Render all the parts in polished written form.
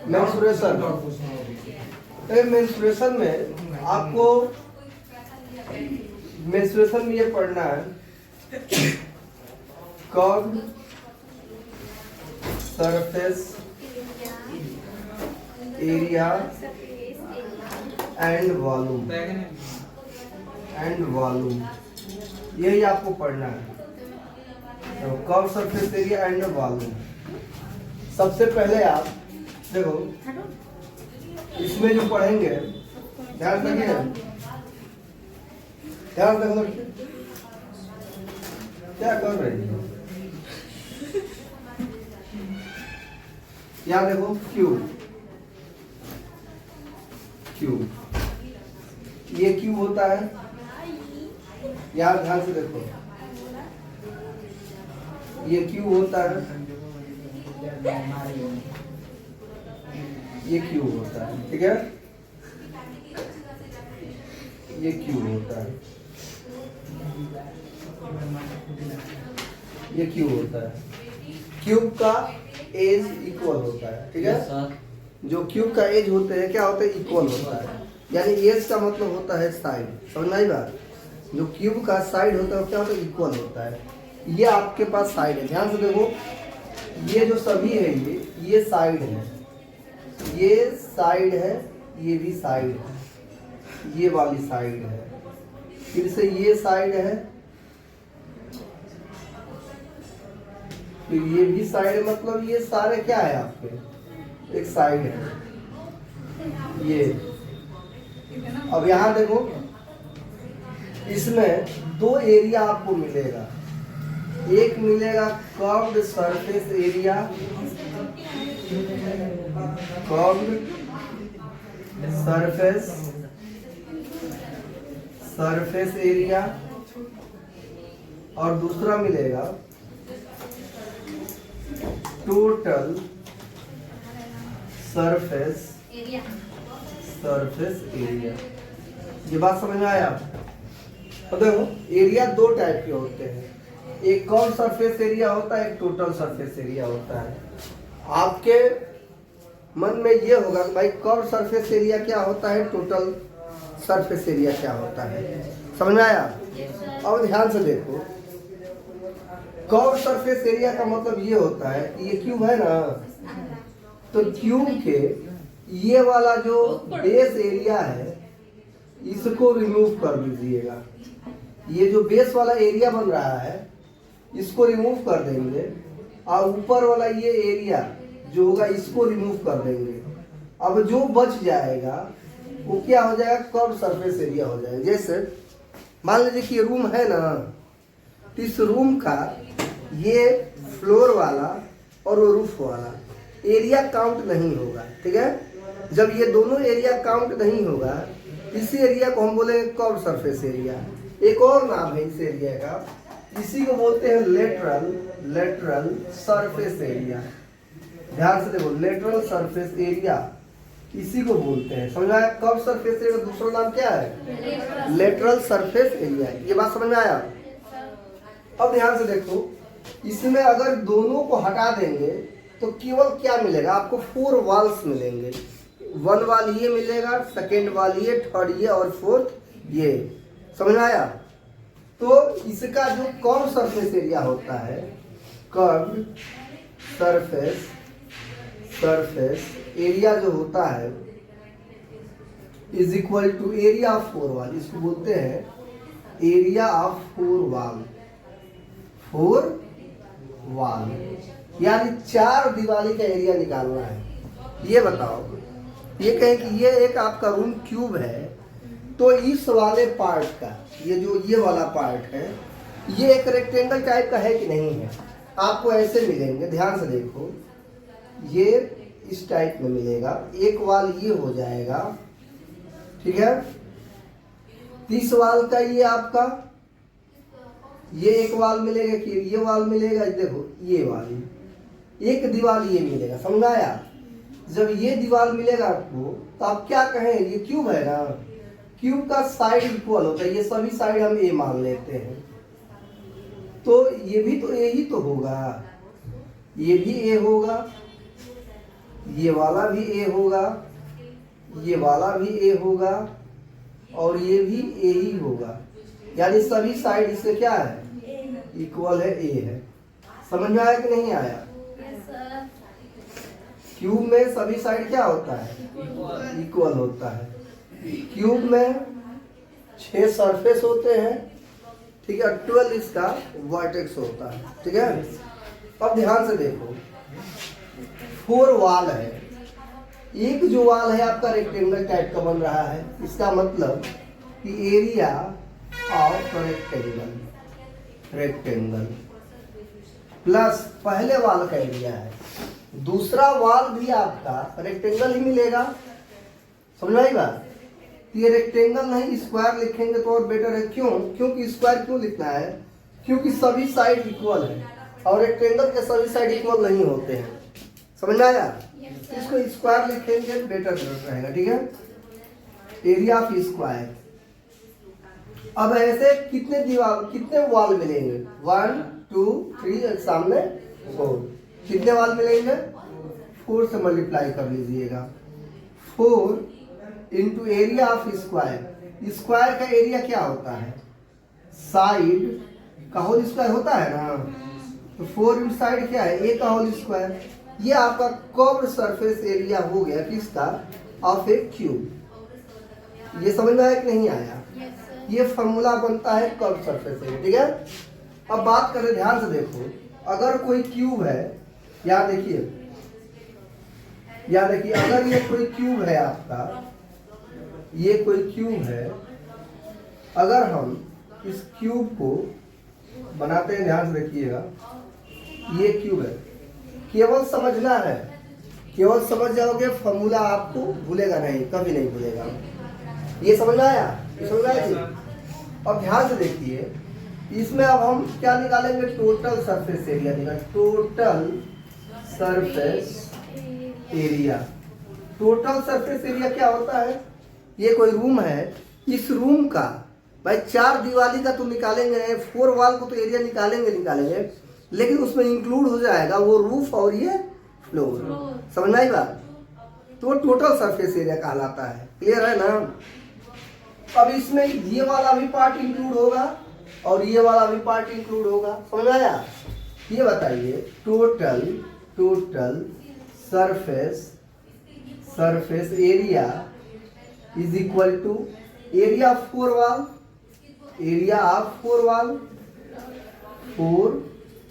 Menstruation. Menstruation में आपको menstruation में ये पढ़ना है curved surface area and volume यही आपको पढ़ना है। Curve surface area and volume. सबसे पहले आप देखो इसमें जो पढ़ेंगे ध्यान रखिए, ध्यान रखना। क्या कर रहे हैं? यहाँ देखो क्यूब, क्यूब, ये क्यूब होता है। यार ध्यान से देखो, ये क्यूब होता है, ये क्यूब होता है, ठीक है। ये क्यूब होता है, ये क्यूब होता है। क्यूब का एज इक्वल होता है, ठीक है। जो क्यूब का एज होते हैं क्या होता है? इक्वल होता है। यानी एज का मतलब होता है साइड, समझ आई बात। जो क्यूब का साइड होता है क्या होता है? इक्वल होता है। ये आपके पास साइड है, ध्यान से देखो। ये जो सभी है ये साइड है, ये साइड है, ये भी साइड है, ये वाली साइड है, फिर से ये साइड है, फिर ये भी साइड है। मतलब ये सारे क्या है आपके? एक साइड है ये। अब यहाँ देखो, इसमें दो एरिया आपको मिलेगा। एक मिलेगा curved surface area, curved surface area, और दूसरा मिलेगा टोटल सरफेस एरिया। ये बात समझ में आया? तो देखो एरिया दो टाइप के होते हैं, एक कर्व सरफेस एरिया होता है, एक टोटल सरफेस एरिया होता है। आपके मन में ये होगा कि भाई कर्व सरफेस एरिया क्या होता है, टोटल सरफेस एरिया क्या होता है। समझ में आया? अब ध्यान से देखो, कर्व सरफेस एरिया का मतलब ये होता है कि ये क्यूब है ना, तो क्यूब के ये वाला जो बेस एरिया है इसको रिमूव कर दीजिएगा। ये जो बेस वाला एरिया बन रहा है इसको रिमूव कर देंगे, और ऊपर वाला ये एरिया जो होगा इसको रिमूव कर देंगे। अब जो बच जाएगा वो क्या हो जाएगा? कर्व सरफेस एरिया हो जाएगा। जैसे मान लीजिए कि ये रूम है ना, इस रूम का ये फ्लोर वाला और वो रूफ वाला एरिया काउंट नहीं होगा, ठीक है। जब ये दोनों एरिया काउंट नहीं होगा, इसी एरिया को हम बोलेंगे कर्व सरफेस एरिया। एक और नाम है इस एरिया का, इसी को बोलते हैं लेटरल सरफेस एरिया। ध्यान से देखो, लेटरल सरफेस एरिया इसी को बोलते हैं। समझ आया? कर्व सरफेस एरिया का दूसरा नाम क्या है? Lateral surface area. ये बात समझ में आया? अब ध्यान से देखो, इसमें अगर दोनों को हटा देंगे तो केवल क्या मिलेगा आपको? 4 वॉल्स मिलेंगे। 1 वाल ये मिलेगा, सेकेंड वाल ये, थर्ड ये और फोर्थ ये। समझ में आया? तो इसका जो कर्व सरफेस एरिया होता है, कर्व सरफेस एरिया जो होता है is equal to area of 4 wall. इसको बोलते हैं एरिया ऑफ 4 वॉल, यानी 4 दीवारी का एरिया निकालना है। ये बताओ, ये कहें कि ये एक आपका रूम क्यूब है, तो इस वाले पार्ट का ये वाला पार्ट है, ये एक रेक्टेंगल टाइप का है कि नहीं है? आपको ऐसे मिलेंगे, ध्यान से देखो, ये इस टाइप में मिलेगा। एक वाल ये हो जाएगा, ठीक है। 30 वाल का ये आपका ये एक वाल मिलेगा, कि ये वाल मिलेगा। देखो ये वाली एक दीवार ये मिलेगा। समझ आया? जब ये दीवार मिलेगा आपको तो आप क्या कहें? ये क्यूब है ना, क्यूब का साइड इक्वल होता है। ये सभी साइड हम ए मान लेते हैं, तो ये भी तो ए ही तो होगा, ये भी ए होगा ये वाला भी ए होगा, ये वाला भी ए होगा, और ये भी ए ही होगा, यानी सभी साइड इससे क्या है, इक्वल है, ए है। समझ में आया कि नहीं आया? क्यूब में सभी साइड क्या होता है, इक्वल होता है। क्यूब में 6 सरफेस होते हैं, ठीक है, 12 इसका वर्टेक्स होता है, ठीक है। अब ध्यान से देखो, 4 वाल है, एक जो वाल है आपका रेक्टेंगल टाइप का बन रहा है, इसका मतलब कि एरिया ऑफ रेक्टेंगल प्लस पहले वाल का एरिया है, दूसरा वाल भी आपका रेक्टेंगल ही मिलेगा। समझ में आई बात? ये रेक्टेंगल नहीं स्क्वायर लिखेंगे तो और बेटर है। क्यों? क्योंकि स्क्वायर क्यों लिखना है, क्योंकि सभी साइड इक्वल है और रेक्टेंगल के सभी साइड इक्वल नहीं होते हैं। समझ में आया? इसको स्क्वायर लिखेंगे बेटर रहेगा, ठीक है। Area of square. अब ऐसे कितने वॉल मिलेंगे, 1 2 3 सामने 4, कितने वॉल मिलेंगे, 4 से मल्टीप्लाई कर लीजिएगा। 4 into area of square, square का एरिया क्या होता है, साइड का होल स्क्वायर होता है ना, तो 4 इंटू साइड क्या है, ए का होल स्क्वायर। ये आपका कर्व्ड सरफेस एरिया हो गया किसका, ऑफ ए क्यूब। ये समझ में आया कि नहीं आया? ये फॉर्मूला बनता है कर्व्ड सरफेस एरिया, ठीक है। अब बात करें, ध्यान से देखो, अगर कोई क्यूब है, यहाँ देखिए, अगर ये कोई क्यूब है आपका, ये कोई क्यूब है, अगर हम इस क्यूब को बनाते हैं, ध्यान से देखिएगा, ये क्यूब है, केवल समझना है, केवल समझ जाओगे, फॉर्मूला आपको भूलेगा नहीं, कभी नहीं भूलेगा। ये समझ में आया? ये समझ में आया जी? अब ध्यान से देखिए, इसमें अब हम क्या निकालेंगे, टोटल सरफेस एरिया निकालेंगे, total surface area. Total surface area क्या होता है, ये कोई रूम है, इस रूम का भाई 4 दीवारी का तो निकालेंगे, 4 वॉल को तो एरिया निकालेंगे, लेकिन उसमें इंक्लूड हो जाएगा वो रूफ और ये फ्लोर। समझ में आई बात? तो टोटल सरफेस एरिया कहलाता है। क्लियर है ना? अब इसमें ये वाला भी पार्ट इंक्लूड होगा और ये वाला भी पार्ट इंक्लूड होगा। समझ में आया? ये बताइए, total surface area is equal to area of 4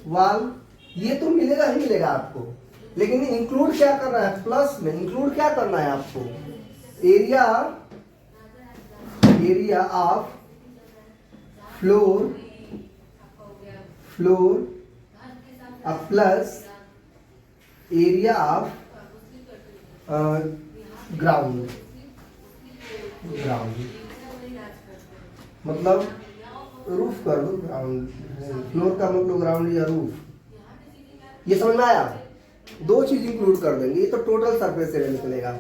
wall, ये तो मिलेगा ही मिलेगा आपको, लेकिन इंक्लूड क्या करना है, प्लस में इंक्लूड क्या करना है आपको, area of floor plus area of ground, मतलब रूफ कर दो, ग्राउंड, फ्लोर का मतलब ग्राउंड या रूफ। ये समझ में आया? 2 चीज इंक्लूड कर देंगे, ये तो टोटल सरफेस एरिया निकलेगा।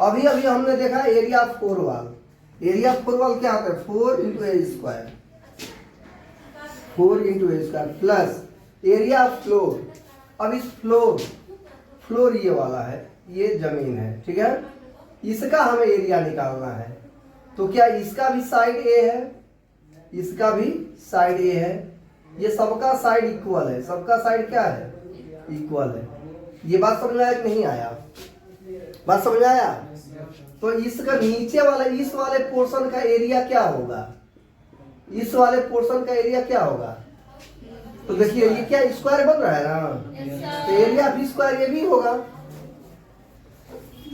अभी हमने देखा area of 4 wall. Area of 4 wall क्या होता है, 4 into A square plus area of floor. अब इस फ्लोर ये वाला है, ये जमीन है, ठीक है, इसका हमें एरिया निकालना है। तो क्या इसका भी साइड ए है, इसका भी साइड ए है, ये सबका साइड इक्वल है, सबका साइड क्या है, इक्वल है। ये बात समझ में आया कि नहीं आया? बात समझ में आया? तो इसका नीचे वाला, इस वाले पोर्शन का एरिया क्या होगा, इस वाले पोर्शन का एरिया क्या होगा, तो देखिए ये क्या स्क्वायर बन रहा है ना, तो एरिया ऑफ स्क्वायर ये भी होगा,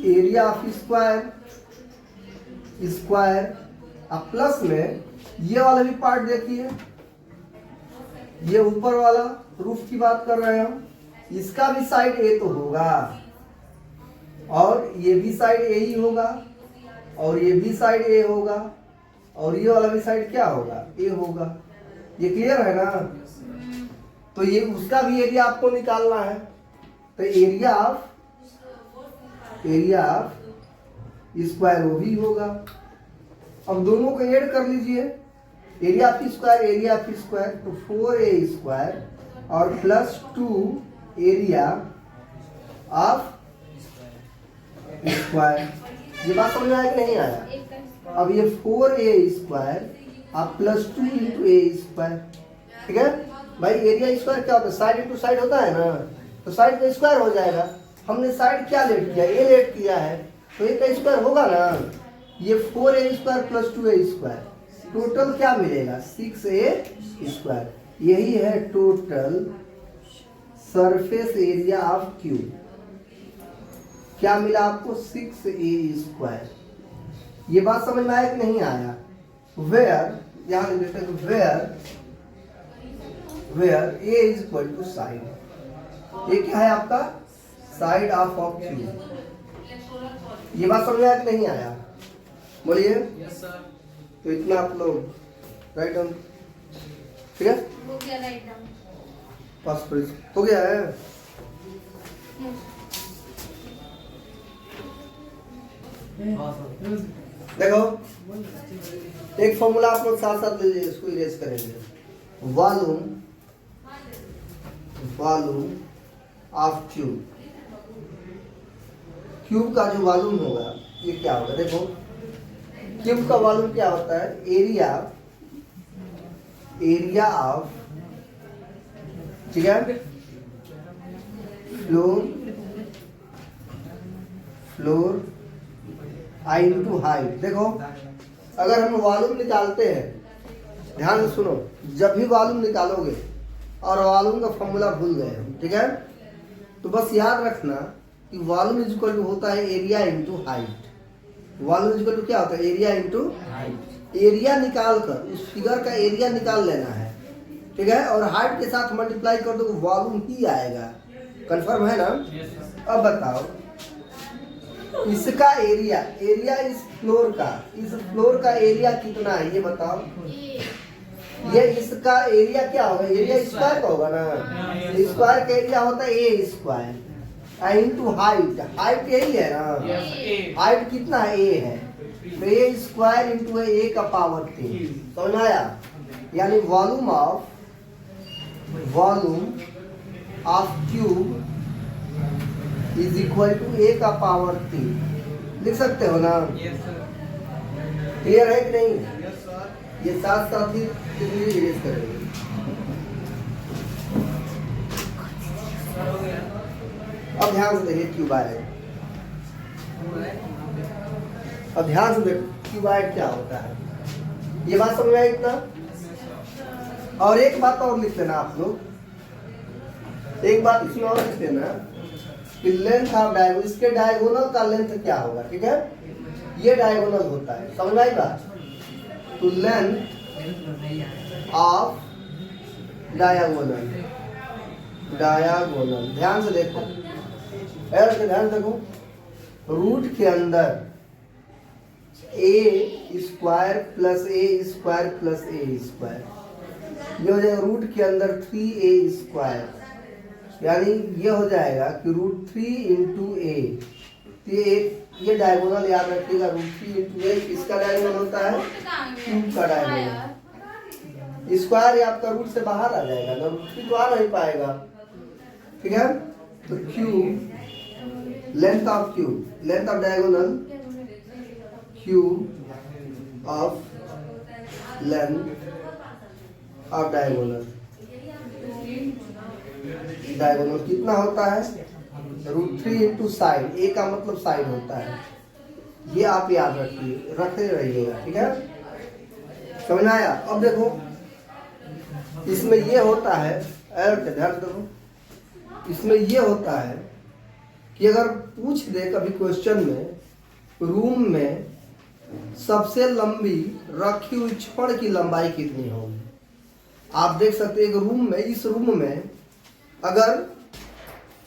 एरिया ऑफ स्क्वायर। अब प्लस में ये वाला भी पार्ट देखिए, ये ऊपर वाला रूफ की बात कर रहे हैं हम, इसका भी साइड ए तो होगा और ये भी साइड ए ही होगा और ये भी साइड ए होगा और ये वाला भी साइड क्या होगा, ए होगा। ये क्लियर है ना? तो ये उसका भी एरिया आपको निकालना है, तो एरिया ऑफ स्क्वायर वो भी होगा। अब दोनों को ऐड कर लीजिए, एरिया ऑफ स्क्वायर, तो 4a स्क्वायर और प्लस 2 एरिया ऑफ स्क्वायर। ये बात समझ में आया कि नहीं आया? अब ये 4a स्क्वायर आप प्लस 2 इंटू ए स्क्वायर, ठीक है भाई। एरिया स्क्वायर क्या होता है? साइड इंटू साइड होता है ना, तो साइड का स्क्वायर हो जाएगा। हमने साइड क्या लेट किया? ए लेट किया है, तो ए का स्क्वायर होगा ना। ये 4a square plus 2a square, total क्या मिलेगा? 6a square. यही है total surface area of cube. क्या मिला आपको? 6a square. ये बात समझ में आया कि नहीं आया? वेयर, यहां लिख देते हैं where a is equal to side. ये क्या है आपका? Side of cube. ये बात समझ में आया कि नहीं आया? बोलिए। Yes sir. तो इतना आप लोग राइट डाउन, ठीक है? हो गया राइट डाउन। पास हो गया है। देखो एक फॉर्मूला आप लोग साथ साथ लीजिए, इसको इरेज करेंगे। Volume of cube. क्यूब का जो वॉल्यूम होगा ये क्या होगा? देखो क्यूब का वॉल्यूम क्या होता है? एरिया ऑफ, ठीक है, फ्लोर आई इंटू हाइट। देखो अगर हम वॉल्यूम निकालते हैं, ध्यान से सुनो, जब भी वॉल्यूम निकालोगे और वॉल्यूम का फॉर्मूला भूल गए, ठीक है, तो बस याद रखना कि वॉल्यूम इज इक्वल टू होता है area into height. Volume is equal to क्या होता है? Area into height. एरिया निकाल कर उस फिगर का एरिया निकाल लेना है, ठीक है, और हाइट के साथ मल्टीप्लाई कर दो, वॉल्यूम ही आएगा। कंफर्म है ना? अब बताओ इसका एरिया इस फ्लोर का एरिया कितना है? ये बताओ। ये इसका एरिया क्या होगा? एरिया स्क्वायर का होगा ना। स्क्वायर का एरिया होता है ए स्क्वायर इंटू हाइट। हाइट यही है ना। हाइट कितना है? ए है, तो ए स्क्वायर इंटू ए का पावर 3। समझ में आया? यानी volume of cube is equal to a का पावर 3। लिख सकते हो ना? क्लियर है कि नहीं? ये साथ साथ ही इरेज करेंगे। अब ध्यान से देखिए क्यूबाइड। अब ध्यान से देखो क्यूबाइड क्या होता है। ये बात समझ में आई इतना? और एक बात और लिख लेना आप लोग, एक बात इसमें और लिख लेना कि लेंथ ऑफ डायगोनल, इसके डायगोनल का लेंथ क्या होगा, ठीक है? ये डायगोनल होता है, समझ आई बात? तो लेंथ ऑफ डायगोनल, ध्यान से देखो, ध्यान से देखो, रूट के अंदर ए स्क्वायर प्लस ए स्क्वायर प्लस ए स्क्वायर, ये हो जाएगा रूट के अंदर 3a स्क्वायर, यानी ये हो जाएगा कि रूट 3 इंटू ए। ये डायगोनल याद रखिएगा, रूट 3 इंटू ए किसका डायगोनल होता है? क्यूब का डायगोनल। स्क्वायर आपका रूट से बाहर आ जाएगा ना, रूट 3 तो आ नहीं पाएगा, ठीक है? तो cube, length of diagonal, cube of length of diagonal कितना होता है? Root 3 into side. ए का मतलब साइड होता है, ये आप याद रखते रहिएगा, ठीक है? समझ में आया? अब देखो इसमें ये होता है, ध्यान देखो, इसमें ये होता है कि अगर पूछ दे कभी क्वेश्चन में, रूम में सबसे लंबी रखी हुई छड़ की लंबाई कितनी होगी? आप देख सकते हैं एक रूम में, इस रूम में अगर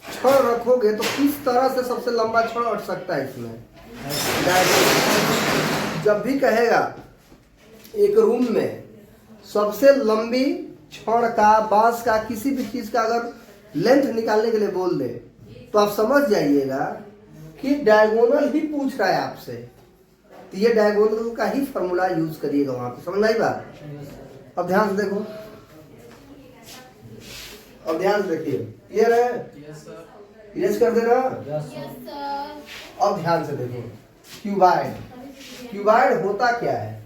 छड़ रखोगे तो किस तरह से सबसे लंबा छड़ अट सकता है इसमें? जब भी कहेगा एक रूम में सबसे लंबी छड़ का, बांस का, किसी भी चीज का अगर लेंथ निकालने के लिए बोल दे, तो आप समझ जाइएगा कि डायगोनल ही पूछ रहा है आपसे, तो ये डायगोनल का ही फॉर्मूला यूज करिएगा वहां पे। समझ आई बात? अब ध्यान से देखो, अब ध्यान से देखिए, क्लियर है? इरेज कर देना। Yes sir. अब ध्यान से देखो, क्यूबाइड, क्यूबाइड होता क्या है?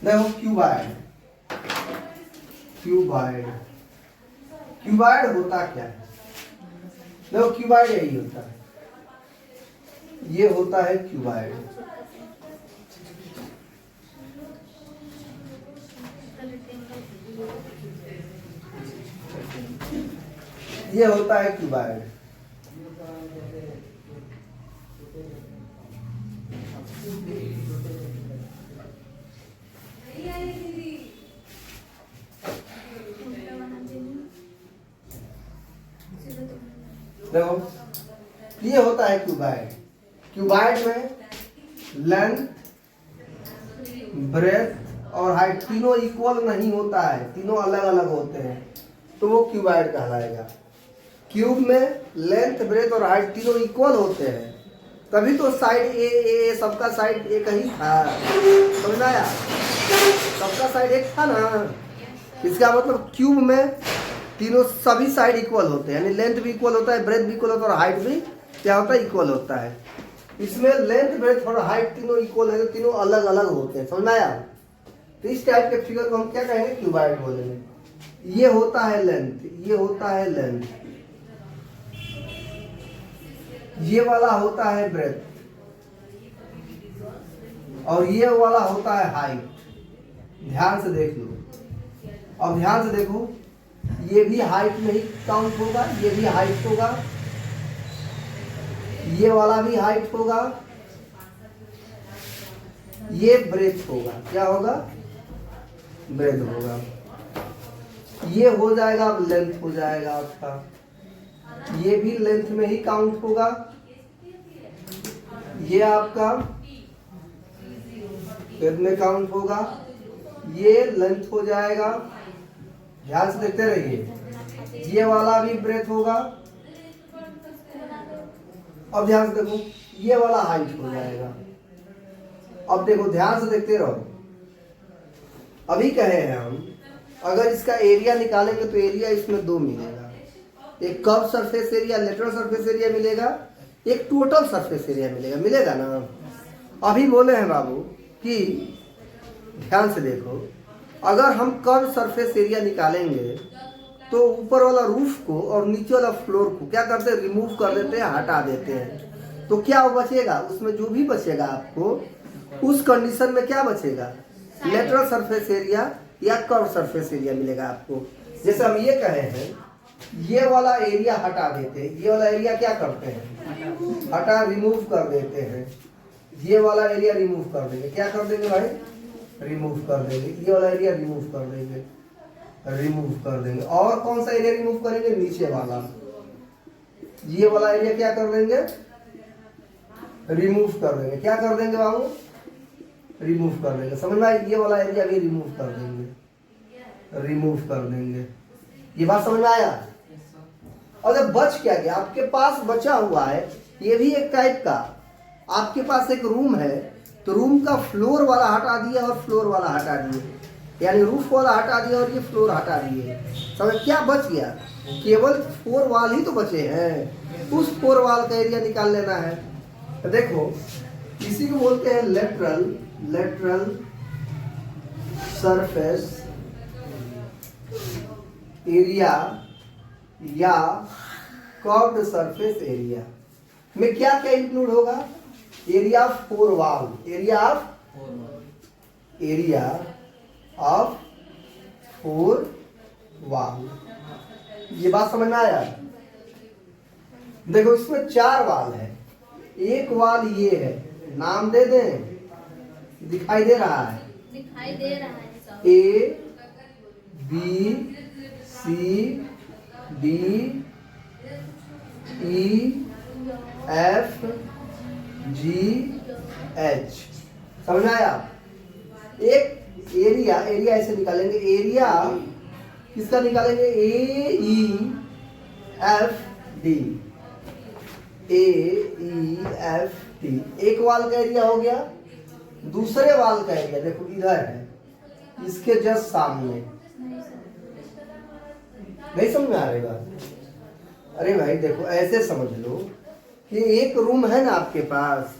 देखो क्यूबाइड, क्यूबाइड, क्यूबाइड होता क्या है? देखो क्यूबाइड यही होता है, ये होता है क्यूबाइड। ये होता है क्यूबाइड। देखो ये होता है क्यूबाइड। क्यूबाइड में लेंथ, ब्रेथ और हाइट तीनों इक्वल नहीं होता है, तीनों अलग अलग होते हैं, तो वो क्यूबाइड कहलाएगा। क्यूब में लेंथ, ब्रेथ और हाइट तीनों इक्वल होते हैं, तभी तो साइड ए सबका साइड एक ही था, समझ आया? सबका साइड एक था ना। इसका मतलब क्यूब में तीनों सभी साइड इक्वल होते हैं, यानी लेंथ भी इक्वल होता है, ब्रेथ भी इक्वल होता है और हाइट भी क्या होता है? इक्वल होता है। इसमें लेंथ, ब्रेथ और हाइट तीनों इक्वल है, तो तीनों अलग अलग होते हैं, समझ आया? तो इस टाइप के फिगर को हम क्या कहेंगे? क्यूबाइड बोलेंगे। ये होता है लेंथ, ये होता है लेंथ, ये वाला होता है ब्रेथ और ये वाला होता है हाइट। ध्यान से देख लो, अब ध्यान से देखो, ये भी हाइट में ही काउंट होगा, ये भी हाइट होगा, ये वाला भी हाइट होगा, ये ब्रेथ होगा। क्या होगा? ब्रेथ होगा। ये हो जाएगा, अब लेंथ हो जाएगा आपका, ये भी लेंथ में ही काउंट होगा, ये आपका ब्रेथ में काउंट होगा, ये लेंथ हो जाएगा। ध्यान से देखते रहिए, ये वाला भी ब्रेथ होगा। अब ध्यान से देखो, ये वाला हाइट हो जाएगा। अब देखो ध्यान से देखते रहो, अभी कहे हैं हम अगर इसका एरिया निकालेंगे तो एरिया इसमें दो मिलेगा, एक curve surface area, lateral surface area मिलेगा, एक टोटल सरफेस एरिया मिलेगा, मिलेगा ना? अभी बोले हैं बाबू कि ध्यान से देखो, अगर हम कर्व सरफेस एरिया निकालेंगे तो ऊपर वाला रूफ को और नीचे वाला फ्लोर को क्या करते हैं? रिमूव कर देते हैं, हटा देते हैं। तो क्या बचेगा? उसमें जो भी बचेगा आपको उस कंडीशन में क्या बचेगा? लेटरल सरफेस एरिया या कर्व सरफेस एरिया मिलेगा आपको। जैसे हम ये कहे हैं, ये वाला एरिया हटा देते हैं, ये वाला एरिया क्या करते हैं? हटा, रिमूव कर देते हैं। ये वाला एरिया रिमूव कर देंगे, क्या कर देंगे भाई? रिमूव कर देंगे। ये वाला एरिया रिमूव कर देंगे, रिमूव कर देंगे। और कौन सा एरिया रिमूव करेंगे? नीचे वाला। ये वाला एरिया क्या कर देंगे? रिमूव कर देंगे। क्या कर देंगे बाबू? रिमूव कर देंगे। समझ में आई? ये वाला एरिया भी रिमूव कर देंगे, रिमूव कर देंगे। ये बात समझ में आया? और जब बच क्या गया? आपके पास बचा हुआ है ये भी एक टाइप का, आपके पास एक रूम है तो रूम का फ्लोर वाला हटा दिया और फ्लोर वाला हटा दिए, यानी रूफ वाला हटा दिया और ये फ्लोर हटा दिए। समझ? क्या बच गया? केवल 4 वाल ही तो बचे हैं, उस 4 वाल का एरिया निकाल लेना है। तो देखो इसी को बोलते हैं लेटरल, लेटरल सरफेस एरिया या कर्व्ड सरफेस एरिया में क्या क्या इंक्लूड होगा? एरिया ऑफ 4 वाल, एरिया ऑफ 4 वाल। ये बात समझ में आया? देखो इसमें 4 वाल है, एक वाल ये है, नाम दे दें, दिखाई दे रहा है? दिखाई दे रहा है सब। A B C D E F G H. समझ में आया? एक एरिया, एरिया ऐसे निकालेंगे, एरिया किसका निकालेंगे? ए ई एफ डी, ए ई एफ डी। एक वाल का एरिया हो गया। दूसरे वाल का एरिया देखो इधर है, इसके जस्ट सामने नहीं समझ में आ रही बात? अरे भाई देखो, ऐसे समझ लो कि एक रूम है ना आपके पास,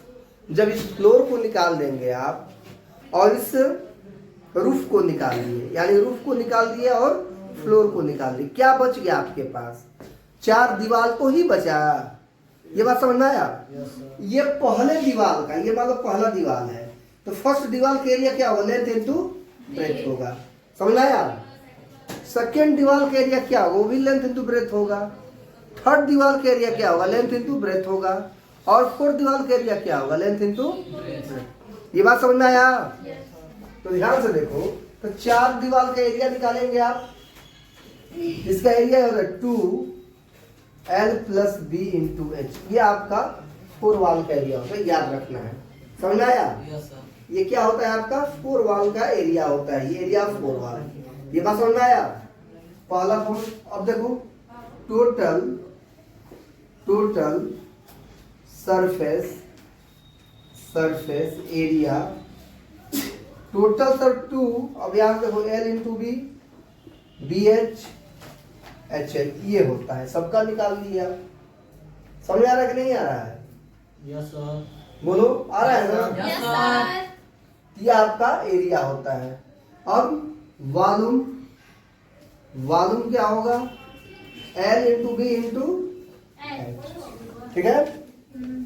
जब इस फ्लोर को निकाल देंगे आप और इस रूफ को निकाल दिए, यानी रूफ को निकाल दिए और फ्लोर को निकाल दिए, क्या बच गया आपके पास? 4 दीवार तो ही बचा। ये बात समझ में आया? ये पहले दीवार का, ये मान लो पहला दीवार है, तो फर्स्ट दीवार का एरिया क्या होगा? लेंथ इंटू ब्रेथ होगा। समझ में आया? सेकेंड दीवार का एरिया क्या होगा? वो भी लेंथ इंटू ब्रेथ होगा। थर्ड दीवार का एरिया क्या होगा? लेंथ इंटू ब्रेथ होगा। और फोर्थ दीवार का एरिया क्या होगा? Length into breadth. ये बात समझ में आया? तो ध्यान से देखो, तो 4 दीवार का एरिया निकालेंगे आप। इसका एरिया होगा 2L + B × H। ये आपका 4 वॉल का एरिया होता है, याद रखना है। समझ में आया? ये क्या होता है आपका? 4 वॉल का एरिया होता है, ये एरिया 4 वॉल। ये बात समझ में आया? पहला फॉर्म। अब देखो, total surface area, total sir 2। अब यहाँ देखो L × B, BH HL, ये होता है। सबका निकाल लिया। समझ आ रहा है कि नहीं आ रहा है? Yes sir. बोलो, आ रहा है ना? Yes sir. ये आपका एरिया होता है। अब वॉल्यूम क्या होगा? L × B × H। ठीक है?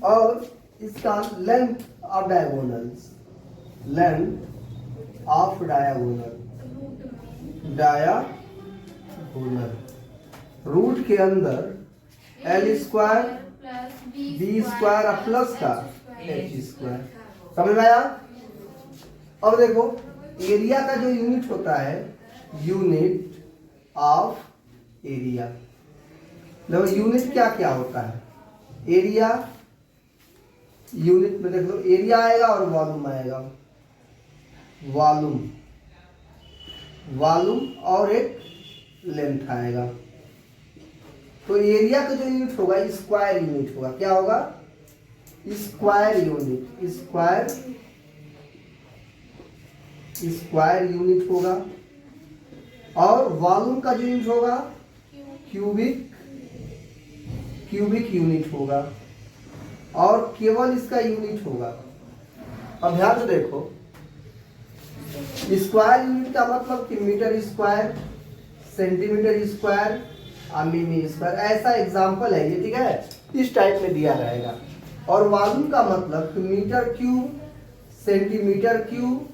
और इसका लेंथ ऑफ डायगोनल्स, रूट के अंदर L² B² और प्लस का H²। समझ में आया? अब देखो, एरिया का जो यूनिट होता है, यूनिट ऑफ एरिया। देखो यूनिट क्या क्या होता है? एरिया, यूनिट में देख लो, एरिया आएगा और वॉल्यूम आएगा। वॉल्यूम और एक लेंथ आएगा। तो एरिया का जो यूनिट होगा स्क्वायर यूनिट होगा। क्या होगा? स्क्वायर यूनिट होगा। और वॉल्यूम का जो यूनिट होगा क्यूबिक यूनिट होगा। और केवल इसका यूनिट होगा। अब ध्यान से देखो, स्क्वायर यूनिट का मतलब कि मीटर स्क्वायर, सेंटीमीटर स्क्वायर और मिमी स्क्वायर, ऐसा एग्जांपल है ये। ठीक है? इस टाइप में दिया रहेगा। और वॉल्यूम का मतलब कि metre cube, centimetre cube,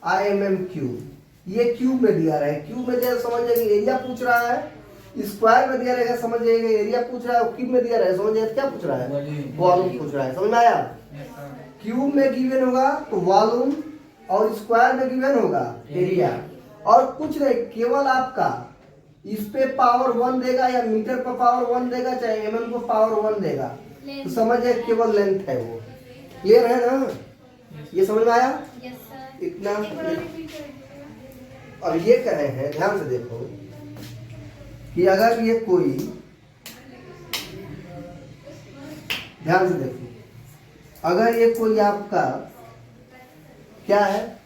mm cube, ये क्यूब में दिया रहेगा। क्यूब में जैसे समझ जाएंगे एरिया पूछ रहा है, स्क्वायर में दिया रहेगा समझ जाएंगे एरिया पूछ रहा है, क्यूब में दिया रहेगा समझ जाएगा क्या पूछ रहा है? वॉल्यूम पूछ रहा है। समझ में आया? क्यूब में गिवन होगा तो वॉल्यूम, और स्क्वायर में गिवन होगा एरिया। और कुछ नहीं, केवल आपका इस पे पावर 1 देगा, या मीटर पर पावर 1 देगा, चाहे mm को पावर 1 देगा, तो समझ जाए केवल लेंथ है वो। क्लियर है ना? ये समझ में आया? Yes sir. इतना। अब ये कह रहे हैं, ध्यान से देखो, कि अगर ये कोई, ध्यान से देखो, अगर ये कोई आपका क्या है?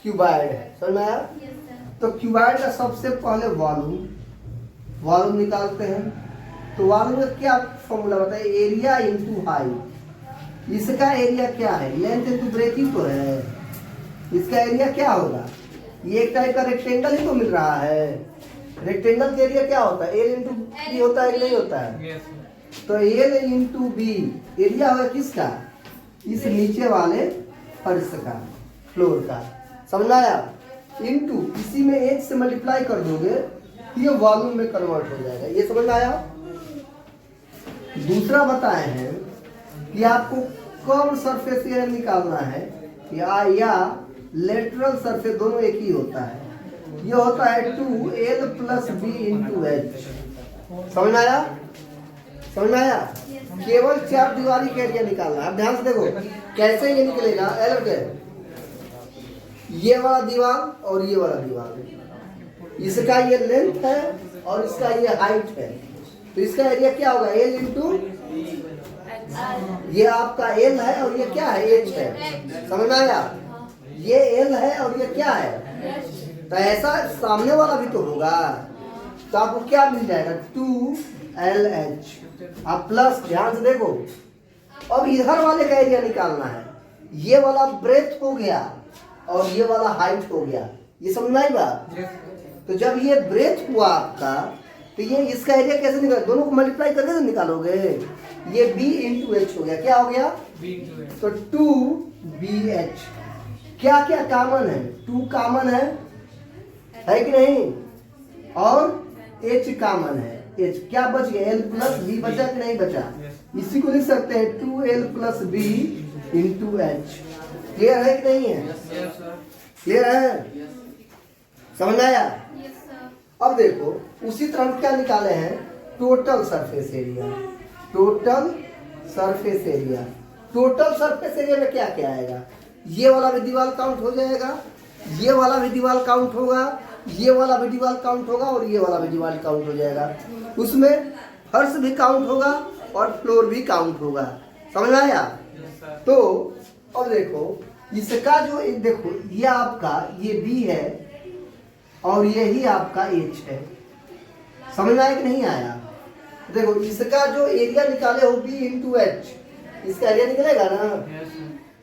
क्यूबाइड है। समझ में आया? Yes sir. तो क्यूबाइड का सबसे पहले वॉल्यूम निकालते हैं। तो वॉल्यूम का क्या फॉर्मूला बताइए? Area into height. इसका एरिया क्या है? लेंथ इंटू ब्रेथ ही तो है। इसका एरिया क्या होगा? ये एक टाइप का रेक्टेंगल ही तो मिल रहा है। रेक्टेंगल का एरिया क्या होता है? L × B होता है कि नहीं होता है? तो L × B एरिया होगा किसका? इस नीचे वाले फर्श का, फ्लोर का। समझ आया? इंटू इसी में 1 से मल्टीप्लाई कर दोगे, ये वॉल्यूम में कन्वर्ट हो जाएगा। ये समझ में आया? दूसरा बताए हैं कि आपको कर्व सरफेस एरिया निकालना है, या लेटरल सरफेस, दोनों एक ही होता है। ये होता है 2L + B × H। समझ में आया? समझ में आया? केवल 4 दीवारी का एरिया निकालना है। अब ध्यान से देखो कैसे ये निकलेगा। L के ये वाला दीवार और ये वाला दीवार, इसका ये लेंथ है और इसका ये हाइट है। तो इसका एरिया क्या होगा? L × ये आपका L है और ये क्या है? H है। समझ में आया? ये L है और ये क्या है? तो ऐसा सामने वाला भी तो होगा। तो आपको क्या मिल जाएगा 2LH। अब प्लस ध्यान से देखो, अब इधर वाले का एरिया निकालना है। ये वाला ब्रेथ हो गया और ये वाला हाइट हो गया, ये समझ में आई बात। तो जब ये ब्रेथ हुआ आपका, तो ये इसका एरिया कैसे निकाल, दोनों को मल्टीप्लाई करके तो निकालोगे। ये B इंटू H हो गया, क्या हो गया तो 2BH। क्या क्या कॉमन है, 2 कॉमन है कि नहीं, और H कॉमन है। H क्या बच गया, L प्लस B बचा कि नहीं बचा। इसी को लिख सकते हैं 2L plus B into H। Clear है कि नहीं है, क्लियर है, समझ में आया। Yes, sir. अब देखो उसी तरह हम क्या निकाले हैं, total surface area. Total surface area, total surface area में क्या क्या आएगा, ये वाला भी दीवार काउंट हो जाएगा, ये वाला भी दीवार काउंट होगा, ये वाला भी दीवार काउंट होगा, और ये वाला भी दीवार काउंट हो जाएगा। उसमें फर्श भी काउंट होगा और फ्लोर भी काउंट होगा, समझ में आया। तो अब देखो इसका जो देखो, ये आपका ये B है और यही आपका H है, समझ में आया कि नहीं आया। देखो इसका जो एरिया निकाले हो B इंटू H, इसका एरिया निकलेगा ना।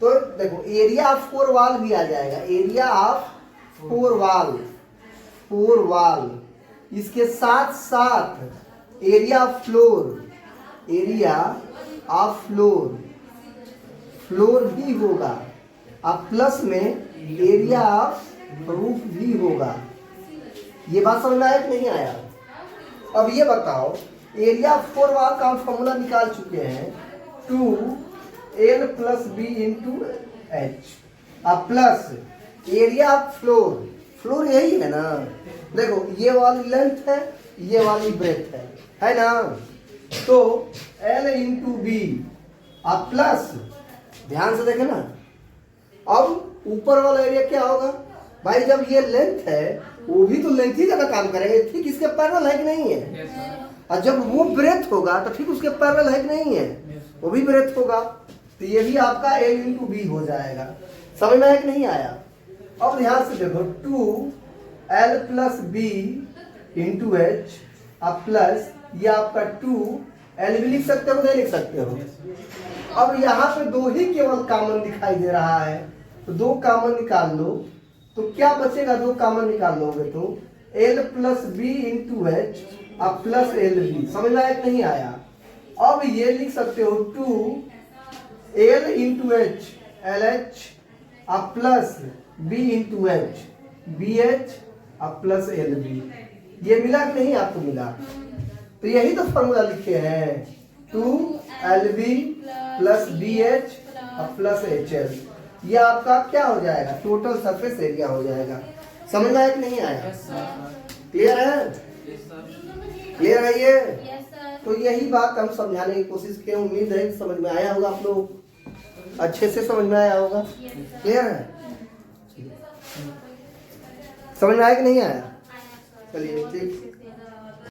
तो देखो एरिया ऑफ 4 वॉल भी आ जाएगा, एरिया ऑफ 4 वॉल, 4 वॉल। इसके साथ साथ area of floor, area of floor, floor भी होगा। अब प्लस में एरिया ऑफ रूफ भी होगा। ये बात समझ में आया कि नहीं आया। अब ये बताओ, एरिया ऑफ 4 वॉल का फॉर्मूला निकाल चुके हैं, 2L plus B into H। अब plus area of floor, floor यही है ना। देखो ये वाली लेंथ है, ये वाली ब्रेथ है ना। तो L इंटू B। अब प्लस ध्यान से देखे ना, अब ऊपर वाला एरिया क्या होगा भाई, जब ये लेंथ है वो भी तो लेंथ ही ज्यादा काम करेगा, ठीक इसके पैरेलल है कि नहीं है। और जब वो ब्रेथ होगा तो ठीक उसके पैरेलल है कि नहीं है, वो भी ब्रेथ होगा। तो ये भी आपका L इंटू B हो जाएगा, समझ में आया कि नहीं आया। अब ध्यान से देखो 2L plus B into H। अब प्लस ये आपका 2L भी लिख सकते हो, नहीं लिख सकते हो। अब यहाँ पे 2 ही केवल कॉमन दिखाई दे रहा है, तो 2 कॉमन निकाल लो, तो क्या बचेगा, 2 कॉमन निकाल लोगे तो L plus B into H। अब प्लस LB, समझ में आया कि नहीं आया। अब ये लिख सकते हो 2L इंटू H LH। अब plus B into H BH। अब प्लस LB। ये मिला कि नहीं आपको मिला, तो यही तो फॉर्मूला लिखे हैं, 2LB प्लस BH अब प्लस HL। ये आपका क्या हो जाएगा, टोटल सरफेस एरिया हो जाएगा। समझ में आया कि नहीं आया, क्लियर है, क्लियर है ये। Yes, sir. तो यही बात हम समझाने की कोशिश किए, उम्मीद है कि समझ में आया होगा, आप लोग अच्छे से समझ में आया होगा, क्लियर है, समझ में आया कि नहीं आया। चलिए ठीक।